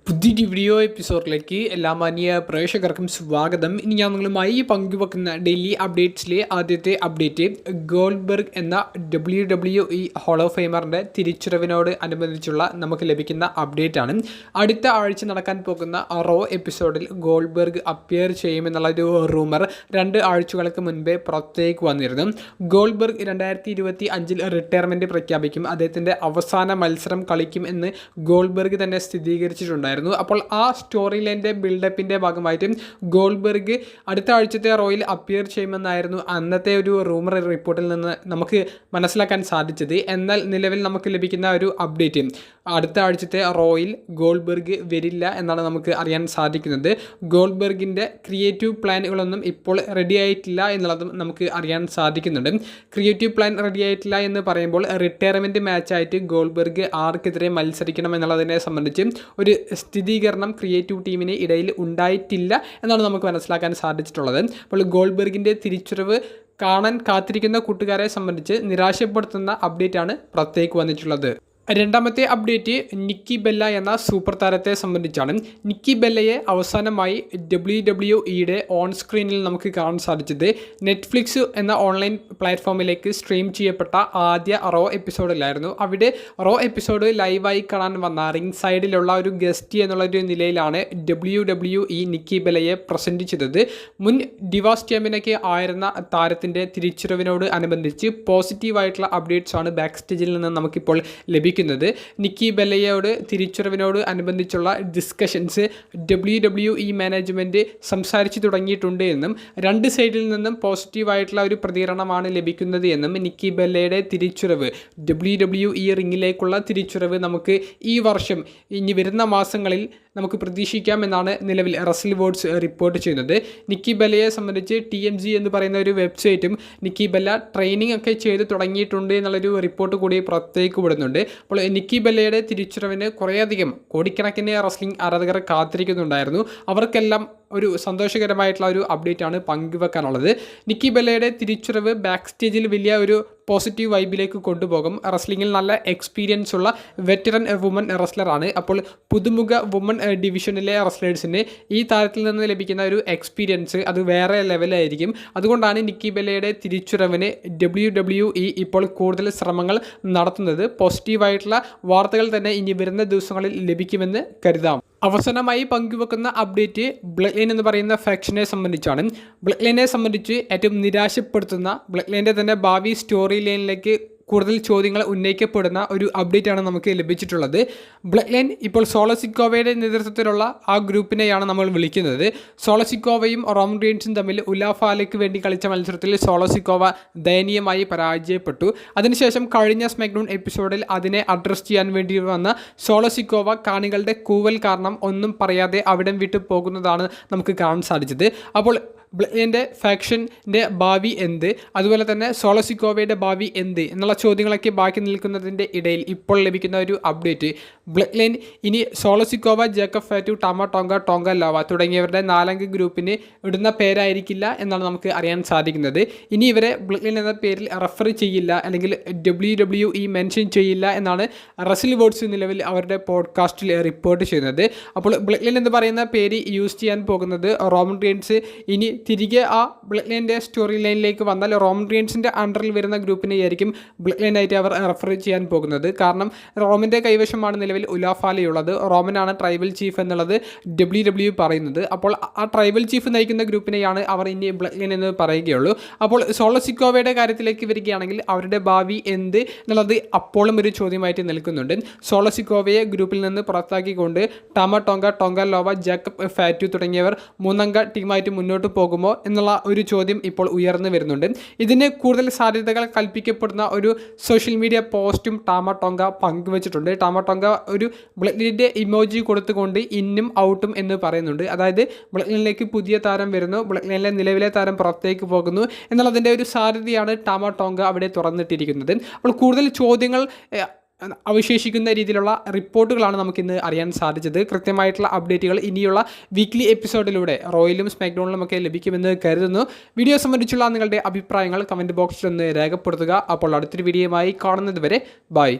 പുതിയൊരു വീഡിയോ എപ്പിസോഡിലേക്ക് എല്ലാ മാന്യ പ്രേക്ഷകർക്കും സ്വാഗതം. ഇനി ഞാൻ നിങ്ങളുമായി പങ്കുവെക്കുന്ന ഡെയിലി അപ്ഡേറ്റ്സിലെ ആദ്യത്തെ അപ്ഡേറ്റ് ഗോൾഡ്ബർഗ് എന്ന WWE ഹോൾ ഓഫ് ഫെയിമറിൻ്റെ തിരിച്ചുവരവിനോട് അനുബന്ധിച്ചുള്ള നമുക്ക് ലഭിക്കുന്ന അപ്ഡേറ്റ് ആണ്. അടുത്ത ആഴ്ച നടക്കാൻ പോകുന്ന റോ എപ്പിസോഡിൽ ഗോൾഡ്ബർഗ് അപ്പിയർ ചെയ്യുമെന്നുള്ളൊരു റൂമർ 2 ആഴ്ചകൾക്ക് മുൻപേ പുറത്തേക്ക് വന്നിരുന്നു. ഗോൾഡ്ബർഗ് 2025 റിട്ടയർമെൻറ്റ് പ്രഖ്യാപിക്കും, അദ്ദേഹത്തിൻ്റെ അവസാന മത്സരം കളിക്കും എന്ന് ഗോൾഡ്ബർഗ് തന്നെ സ്ഥിരീകരിച്ചിട്ടുണ്ടായിരുന്നു. അപ്പോൾ ആ സ്റ്റോറി ലൈൻ്റെ ബിൽഡപ്പിൻ്റെ ഭാഗമായിട്ട് ഗോൾഡ്ബർഗ് അടുത്ത ആഴ്ചത്തെ റോയിൽ അപ്പിയർ ചെയ്യുമെന്നായിരുന്നു അന്നത്തെ ഒരു റൂമർ റിപ്പോർട്ടിൽ നിന്ന് നമുക്ക് മനസ്സിലാക്കാൻ സാധിച്ചത്. എന്നാൽ നിലവിൽ നമുക്ക് ലഭിക്കുന്ന ഒരു അപ്ഡേറ്റ് അടുത്ത ആഴ്ചത്തെ റോയിൽ ഗോൾഡ്ബർഗ് വരില്ല എന്നാണ് നമുക്ക് അറിയാൻ സാധിക്കുന്നത്. ഗോൾഡ്ബർഗിൻ്റെ ക്രിയേറ്റീവ് പ്ലാനുകളൊന്നും ഇപ്പോൾ റെഡി ആയിട്ടില്ല എന്നുള്ളതും നമുക്ക് അറിയാൻ സാധിക്കുന്നുണ്ട്. ക്രിയേറ്റീവ് പ്ലാൻ റെഡി ആയിട്ടില്ല എന്ന് പറയുമ്പോൾ റിട്ടയർമെൻറ്റ് മാച്ചായിട്ട് ഗോൾഡ്ബർഗ് ആർക്കെതിരെ മത്സരിക്കണം എന്നുള്ളതിനെ സംബന്ധിച്ച് ഒരു സ്ഥിരീകരണം ക്രിയേറ്റീവ് ടീമിന് ഇടയിൽ ഉണ്ടായിട്ടില്ല എന്നാണ് നമുക്ക് മനസ്സിലാക്കാൻ സാധിച്ചിട്ടുള്ളത്. അപ്പോൾ ഗോൾഡ്ബർഗിൻ്റെ തിരിച്ചുവരവ് കാണാൻ കാത്തിരിക്കുന്ന കൂട്ടുകാരെ സംബന്ധിച്ച് നിരാശപ്പെടുത്തുന്ന അപ്ഡേറ്റാണ് പുറത്തേക്ക് വന്നിട്ടുള്ളത്. രണ്ടാമത്തെ അപ്ഡേറ്റ് നിക്കി ബെല്ല എന്ന സൂപ്പർ താരത്തെ സംബന്ധിച്ചാണ്. നിക്കി ബെല്ലയെ അവസാനമായി WWE ഓൺ സ്ക്രീനിൽ നമുക്ക് കാണാൻ സാധിച്ചത് നെറ്റ്ഫ്ലിക്സ് എന്ന ഓൺലൈൻ പ്ലാറ്റ്ഫോമിലേക്ക് സ്ട്രീം ചെയ്യപ്പെട്ട ആദ്യ റോ എപ്പിസോഡിലായിരുന്നു. അവിടെ റോ എപ്പിസോഡ് ലൈവായി കാണാൻ വന്ന റിംഗ് സൈഡിലുള്ള ഒരു ഗസ്റ്റ് എന്നുള്ളൊരു നിലയിലാണ് WWE നിക്കി ബെല്ലയെ പ്രസൻറ്റ് ചെയ്തത്. മുൻ ഡിവാസ് ചാമ്പ്യനൊക്കെ ആയിരുന്ന താരത്തിൻ്റെ തിരിച്ചുവരവിനോട് അനുബന്ധിച്ച് പോസിറ്റീവായിട്ടുള്ള അപ്ഡേറ്റ്സ് ആണ് ബാക്ക് സ്റ്റേജിൽ നിന്ന് നമുക്കിപ്പോൾ ലഭിക്കുന്നത്. നിക്കി ബെല്ലയോട് തിരിച്ചുവരവിനോട് അനുബന്ധിച്ചുള്ള ഡിസ്കഷൻസ് WWE മാനേജ്മെൻറ്റ് സംസാരിച്ചു തുടങ്ങിയിട്ടുണ്ട് എന്നും 2 സൈഡിൽ നിന്നും പോസിറ്റീവായിട്ടുള്ള ഒരു പ്രതികരണമാണ് ലഭിക്കുന്നത് എന്നും നിക്കി ബെല്ലയുടെ തിരിച്ചുവരവ് WWE റിങ്ങിലേക്കുള്ള തിരിച്ചുവരവ് നമുക്ക് ഈ വർഷം ഇനി വരുന്ന മാസങ്ങളിൽ നമുക്ക് പ്രതീക്ഷിക്കാമെന്നാണ് നിലവിൽ റസൽ വേർഡ്സ് റിപ്പോർട്ട് ചെയ്യുന്നത്. നിക്കി ബെല്ലയെ സംബന്ധിച്ച് TMZ എന്ന് പറയുന്ന ഒരു വെബ്സൈറ്റും നിക്കി ബെല്ല ട്രെയിനിങ് ഒക്കെ ചെയ്ത് തുടങ്ങിയിട്ടുണ്ട് എന്നുള്ളൊരു റിപ്പോർട്ട് കൂടി പുറത്തേക്ക് വിടുന്നുണ്ട്. അപ്പോൾ നിക്കി ബെല്ലയുടെ തിരിച്ചുവരവിന് കുറേയധികം കോടിക്കണക്കിന് റെസ്ലിംഗ് ആരാധകർ കാത്തിരിക്കുന്നുണ്ടായിരുന്നു. അവർക്കെല്ലാം ഒരു സന്തോഷകരമായിട്ടുള്ള ഒരു അപ്ഡേറ്റ് ആണ് പങ്കുവെക്കാനുള്ളത്. നിക്കി ബെല്ലയുടെ തിരിച്ചുവരവ് ബാക്ക് സ്റ്റേജിൽ വലിയ ഒരു പോസിറ്റീവ് വൈബിലേക്ക് കൊണ്ടുപോകും. റെസ്ലിങ്ങിൽ നല്ല എക്സ്പീരിയൻസ് ഉള്ള വെറ്ററൻ വുമൺ റെസ്ലറാണ്. അപ്പോൾ പുതുമുഖ വുമൺ ഡിവിഷനിലെ റെസ്ലേഴ്സിന് ഈ താരത്തിൽ നിന്ന് ലഭിക്കുന്ന ഒരു എക്സ്പീരിയൻസ് അത് വേറെ ലെവലായിരിക്കും. അതുകൊണ്ടാണ് നിക്കി ബെല്ലയുടെ തിരിച്ചുവരവിന് WWE ഇപ്പോൾ കൂടുതൽ ശ്രമങ്ങൾ നടത്തുന്നത്. പോസിറ്റീവായിട്ടുള്ള വാർത്തകൾ തന്നെ ഇനി വരുന്ന ദിവസങ്ങളിൽ ലഭിക്കുമെന്ന് കരുതാം. അവസാനമായി പങ്കുവെക്കുന്ന അപ്ഡേറ്റ് ബ്ലഡ് ലൈൻ എന്ന് പറയുന്ന ഫാക്ഷനെ സംബന്ധിച്ചാണ്. ബ്ലഡ് ലൈനെ സംബന്ധിച്ച് ഏറ്റവും നിരാശപ്പെടുത്തുന്ന ബ്ലഡ് ലൈൻ്റെ തന്നെ ഭാവി സ്റ്റോറി ലൈനിലേക്ക് കൂടുതൽ ചോദ്യങ്ങൾ ഉന്നയിക്കപ്പെടുന്ന ഒരു അപ്ഡേറ്റാണ് നമുക്ക് ലഭിച്ചിട്ടുള്ളത്. ബ്ലഡ് ലൈൻ ഇപ്പോൾ സോളസിക്കോവയുടെ നേതൃത്വത്തിലുള്ള ആ ഗ്രൂപ്പിനെയാണ് നമ്മൾ വിളിക്കുന്നത്. സോളസിക്കോവയും റോമൻ റീൻസും തമ്മിൽ ഉലാഫാലയ്ക്ക് വേണ്ടി കളിച്ച മത്സരത്തിൽ സോളസിക്കോവ ദയനീയമായി പരാജയപ്പെട്ടു. അതിനുശേഷം കഴിഞ്ഞ സ്മാക്ഡൗൺ എപ്പിസോഡിൽ അതിനെ അഡ്രസ് ചെയ്യാൻ വേണ്ടി വന്ന സോളസിക്കോവ കാണികളുടെ കൂവൽ കാരണം ഒന്നും പറയാതെ അവിടം വിട്ടു പോകുന്നതാണ് നമുക്ക് കാണാൻ സാധിച്ചത്. അപ്പോൾ ബ്ലഡ് ലൈൻ്റെ ഫാക്ഷൻ്റെ ഭാവി എന്ത്, അതുപോലെ തന്നെ സോളസിക്കോവയുടെ ഭാവി എന്ത് എന്നുള്ള ചോദ്യങ്ങളൊക്കെ ബാക്കി നിൽക്കുന്നതിൻ്റെ ഇടയിൽ ഇപ്പോൾ ലഭിക്കുന്ന ഒരു അപ്ഡേറ്റ് ബ്ലഡ് ലൈൻ ഇനി സോളസിക്കോവ, ജേക്കബ് ഫാറ്റു, ടമ ടോങ്ക, ടോങ്ക ലോവ തുടങ്ങിയവരുടെ 4-അംഗ ഗ്രൂപ്പിന് ഇടുന്ന പേരായിരിക്കില്ല എന്നാണ് നമുക്ക് അറിയാൻ സാധിക്കുന്നത്. ഇനി ഇവരെ ബ്ലഡ് ലൈൻ എന്ന പേരിൽ റെഫർ ചെയ്യില്ല, അല്ലെങ്കിൽ WWE മെൻഷൻ ചെയ്യില്ല എന്നാണ് റസൽ വേർഡ്സ് നിലവിൽ അവരുടെ പോഡ്കാസ്റ്റിൽ റിപ്പോർട്ട് ചെയ്യുന്നത്. അപ്പോൾ ബ്ലഡ് ലൈൻ എന്ന് പറയുന്ന പേര് യൂസ് ചെയ്യാൻ പോകുന്നത് റോമൻ റീൻസ് ഇനി തിരികെ ആ ബ്ലഡ് ലൈൻ്റെ സ്റ്റോറി ലൈനിലേക്ക് വന്നാൽ റോമൻ റീൻസിൻ്റെ അണ്ടറിൽ വരുന്ന ഗ്രൂപ്പിനെ ആയിരിക്കും ബ്ലഡ് ലൈനായിട്ട് അവർ റെഫർ ചെയ്യാൻ പോകുന്നത്. കാരണം റോമൻ്റെ കൈവശമാണ് നിലവിൽ ഉലാഫാലയുള്ളത്. റോമനാണ് ട്രൈബൽ ചീഫ് എന്നുള്ളത് WWE പറയുന്നത്. അപ്പോൾ ആ ട്രൈബൽ ചീഫ് നയിക്കുന്ന ഗ്രൂപ്പിനെയാണ് അവർ ഇനി ബ്ലഡ് ലൈൻ എന്ന് പറയുകയുള്ളൂ. അപ്പോൾ സോളസിക്കോവയുടെ കാര്യത്തിലേക്ക് വരികയാണെങ്കിൽ അവരുടെ ഭാവി എന്ത് എന്നുള്ളത് അപ്പോഴും ഒരു ചോദ്യമായിട്ട് നിൽക്കുന്നുണ്ട്. സോളസിക്കോവയെ ഗ്രൂപ്പിൽ നിന്ന് പുറത്താക്കിക്കൊണ്ട് ടമ ടോങ്ക, ടോങ്ക ലോവ, ജേക്കബ് ഫാറ്റു തുടങ്ങിയവർ 3-അംഗ ടീമായിട്ട് മുന്നോട്ട് പോകുമോ എന്നുള്ള ഒരു ചോദ്യം ഇപ്പോൾ ഉയർന്നു വരുന്നുണ്ട്. ഇതിന് കൂടുതൽ സാധ്യതകൾ കൽപ്പിക്കപ്പെടുന്ന ഒരു സോഷ്യൽ മീഡിയ പോസ്റ്റും ടമ ടോങ്ക പങ്കുവച്ചിട്ടുണ്ട്. ടമ ടോങ്ക ഒരു ബ്ലഡ് ലൈൻ്റെ ഇമോജി കൊടുത്തുകൊണ്ട് ഇന്നും ഔട്ടും എന്ന് പറയുന്നുണ്ട്. അതായത് ബ്ലഡ് ലൈനിലേക്ക് പുതിയ താരം വരുന്നു, ബ്ലഡ് ലൈനിലെ നിലവിലെ താരം പുറത്തേക്ക് പോകുന്നു എന്നുള്ളതിൻ്റെ ഒരു സാധ്യതയാണ് ടമ ടോങ്ക അവിടെ തുറന്നിട്ടിരിക്കുന്നത്. അപ്പോൾ കൂടുതൽ ചോദ്യങ്ങൾ അവശേഷിക്കുന്ന രീതിയിലുള്ള റിപ്പോർട്ടുകളാണ് നമുക്കിന്ന് അറിയാൻ സാധിച്ചത്. കൃത്യമായിട്ടുള്ള അപ്ഡേറ്റുകൾ ഇനിയുള്ള വീക്ക്ലി എപ്പിസോഡിലൂടെ റോയിലും സ്മാക്ഡൗണിലും ഒക്കെ ലഭിക്കുമെന്ന് കരുതുന്നു. വീഡിയോ സംബന്ധിച്ചുള്ള നിങ്ങളുടെ അഭിപ്രായങ്ങൾ കമൻറ്റ് ബോക്സിൽ ഒന്ന് രേഖപ്പെടുത്തുക. അപ്പോൾ അടുത്തൊരു വീഡിയോയുമായി കാണുന്നത് വരെ ബൈ.